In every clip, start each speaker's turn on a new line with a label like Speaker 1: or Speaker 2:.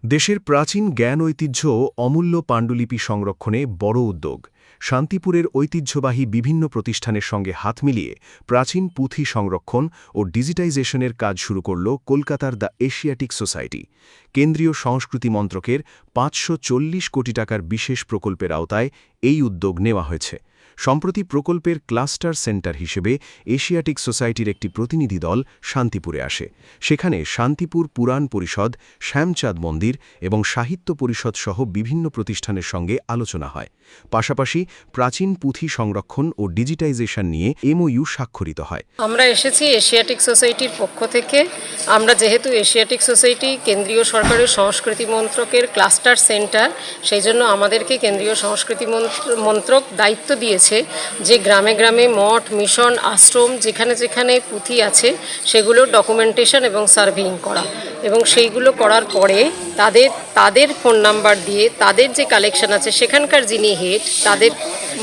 Speaker 1: দেশের প্রাচীন জ্ঞান ঐতিহ্য ও অমূল্য পাণ্ডুলিপি সংরক্ষণে বড় উদ্যোগ। শান্তিপুরের ঐতিহ্যবাহী বিভিন্ন প্রতিষ্ঠানের সঙ্গে হাত মিলিয়ে প্রাচীন পুঁথি সংরক্ষণ ও ডিজিটাইজেশনের কাজ শুরু করল কলকাতার দ্য এশিয়াটিক সোসাইটি। কেন্দ্রীয় সংস্কৃতি মন্ত্রকের ৫৪০ কোটি টাকার বিশেষ প্রকল্পের আওতায় এই উদ্যোগ নেওয়া হয়েছে। সম্প্রতি প্রকল্পের ক্লাস্টার সেন্টার হিসেবে এশিয়াটিক সোসাইটির একটি প্রতিনিধি দল শান্তিপুরে আসে। সেখানে শান্তিপুর পুরাণ পরিষদ, শ্যামচাঁদ মন্দির এবং সাহিত্য পরিষদ সহ বিভিন্ন প্রতিষ্ঠানের সঙ্গে আলোচনা হয়। পাশাপাশি প্রাচীন পুঁথি সংরক্ষণ ও ডিজিটাইজেশন নিয়ে এমওইউ স্বাক্ষরিত হয়।
Speaker 2: আমরা এসেছি এশিয়াটিক সোসাইটির পক্ষ থেকে। আমরা যেহেতু এশিয়াটিক সোসাইটি কেন্দ্রীয় সরকারের সংস্কৃতি মন্ত্রকের ক্লাস্টার সেন্টার, সেই জন্য আমাদেরকে কেন্দ্রীয় সংস্কৃতি মন্ত্রক দায়িত্ব দিয়েছে যে গ্রামে গ্রামে মঠ, মিশন, আশ্রম যেখানে যেখানে পুঁথি আছে সেগুলোর ডকুমেন্টেশন এবং সার্ভেইং করা, এবং সেইগুলো করার পরে তাদের ফোন নাম্বার দিয়ে তাদের যে কালেকশন আছে সেখানকার যিনি হেড তাদের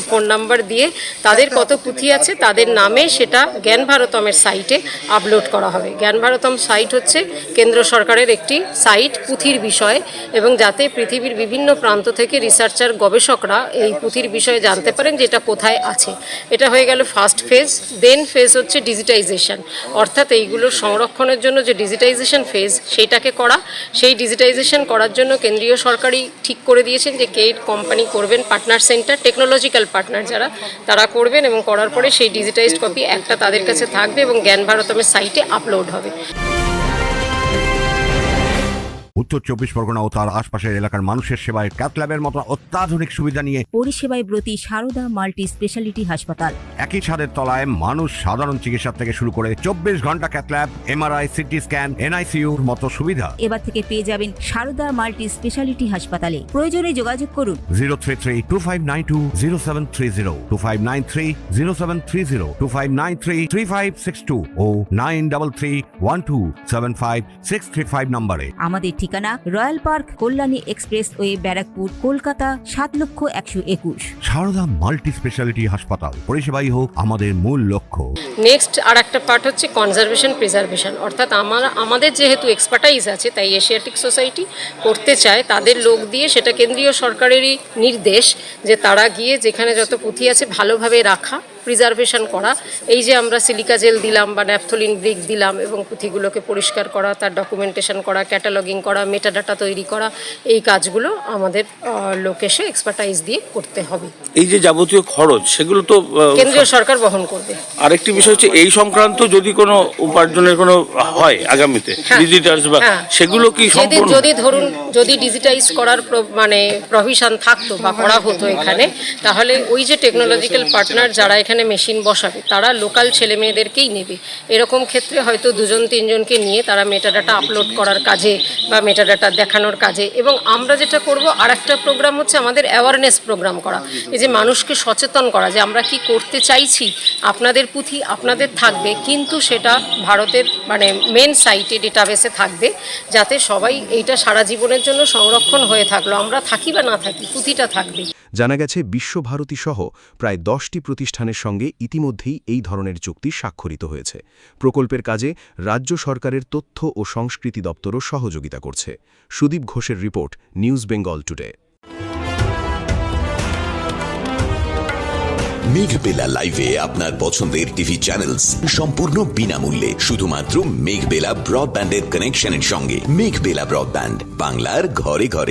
Speaker 2: ফোন নাম্বার দিয়ে তাদের কত পুঁথি আছে তাদের নামে সেটা জ্ঞান ভারতমের সাইটে আপলোড করা হবে। জ্ঞান ভারতম সাইট হচ্ছে কেন্দ্র সরকারের একটি সাইট পুঁথির বিষয়ে, এবং যাতে পৃথিবীর বিভিন্ন প্রান্ত থেকে রিসার্চার গবেষকরা এই পুঁথির বিষয়ে জানতে পারেন যে এটা কোথায় আছে। এটা হয়ে গেল ফার্স্ট ফেজ। দেন ফেজ হচ্ছে ডিজিটাইজেশন, অর্থাৎ এইগুলোর সংরক্ষণের জন্য যে ডিজিটাইজেশন ফেজ সেইটাকে করা। সেই ডিজিটাইজেশন করার জন্য কেন্দ্রীয় সরকারই ঠিক করে দিয়েছেন যে কে কোম্পানি করবেন, পার্টনার সেন্টার, টেকনোলজিক্যাল পার্টনার যারা তারা করবেন, এবং করার পরে সেই ডিজিটাইজড কপি একটা তাদের কাছে থাকবে এবং জ্ঞান ভারতমের সাইটে আপলোড হবে।
Speaker 3: উত্তর ২৪ পরগনা ও তার আশপাশের এলাকার মানুষের সেবায় ক্যাথ ল্যাবের মতো অত্যাধুনিক সুবিধা নিয়ে
Speaker 4: পরিষেবায় ব্রতী সারদা মাল্টি স্পেশালিটি হাসপাতাল।
Speaker 3: একই ছাদের তলায় মানুষ সাধারণ চিকিৎসা থেকে শুরু করে ২৪ ঘন্টা cath lab, MRI, CT scan, এনআইসিইউর মতো সুবিধা
Speaker 4: এবার থেকে পেয়ে যাবেন সারদা মাল্টি স্পেশালিটি হাসপাতালে। প্রয়োজনে যোগাযোগ করুন
Speaker 3: 033-2592-0730, 2593-0730, 2593-3562 ও 9331275635 নম্বরে।
Speaker 4: আমাদের ঠিকানা royal park, Kalyani expressway, Barrackpore, Kolkata ৭,১২১।
Speaker 3: সারদা মাল্টি স্পেশালিটি হাসপাতাল, পরিষেবাই হোক আমাদের মূল লক্ষ্য।
Speaker 2: নেক্সট আর একটা পার্ট হচ্ছে কনজারভেশন প্রিজার্ভেশন, অর্থাৎ আমাদের যেহেতু এক্সপার্টাইজ আছে তাই এশিয়াটিক সোসাইটি করতে চায় তাদের লোক দিয়ে। সেটা কেন্দ্রীয় সরকারেরই নির্দেশ যে তারা গিয়ে যেখানে যত পুঁথি আছে ভালোভাবে রাখা, প্রিজার্ভেশন করা। এই যে আমরা সিলিকা জেল দিলাম বা ন্যাপথলিন ব্রিক দিলাম, এবং পুঁথিগুলোকে পরিষ্কার করা, তার ডকুমেন্টেশন করা, ক্যাটালগিং করা, মেটাডাটা তৈরি করা, এই কাজগুলো আমাদের লোক এসে এক্সপার্টাইজ দিয়ে করতে হবে।
Speaker 5: এই যে যাবতীয় খরচ সেগুলো তো
Speaker 2: কেন্দ্রীয় সরকার বহন করবে।
Speaker 5: আরেকটি বিষয় হচ্ছে এই সংক্রান্ত যদি কোনো উপার্জনের কোনো হয় আগামীতে ডিজিটাইজ বা সেগুলো কি সম্পূর্ণ
Speaker 2: যদি ডিজিটাইজ করার প্রভিশন থাকতো বা করা হতো এখানে, তাহলে ওই যে টেকনোলজিক্যাল পার্টনার যারা এখানে মেশিন বসাবে তারা লোকাল ছেলে মেয়েদেরকেই নেবে। এরকম ক্ষেত্রে হয়তো ২-৩ জনকে নিয়ে তারা মেটাডাটা আপলোড করার কাজে বা মেটাডাটা দেখানোর কাজে। এবং আমরা যেটা করব আর একটা প্রোগ্রাম হচ্ছে আমাদের অ্যাওয়ারনেস প্রোগ্রাম করা, এই যে মানুষকে সচেতন করা যে আমরা কি করতে চাইছি। আপনাদের পুঁথি আপনাদের থাকবে, কিন্তু সেটা ভারতের মেন সাইটে ডেটাবেসে থাকবে, যাতে সবাই এইটা সারা জীবনের জন্য সংরক্ষণ হয়ে থাকলো। আমরা থাকি বা না থাকি, পুঁথিটা থাকবে।
Speaker 1: জানা গেছে বিশ্বভারতী সহ প্রায় ১০টি প্রতিষ্ঠানের সঙ্গে ইতিমধ্যেই এই ধরনের চুক্তি স্বাক্ষরিত হয়েছে। প্রকল্পের কাজে রাজ্য সরকারের তথ্য ও সংস্কৃতি দপ্তরও সহযোগিতা করছে। সুদীপ ঘোষের report, news Bengal today.
Speaker 6: Meghbela লাইভে আপনার পছন্দের টিভি চ্যানেলস সম্পূর্ণ বিনামূল্যে, শুধুমাত্র মেঘবেলা ব্রডব্যান্ডের কানেকশনের সঙ্গে। মেঘবেলা ব্রডব্যান্ড, বাংলার ঘরে ঘরে।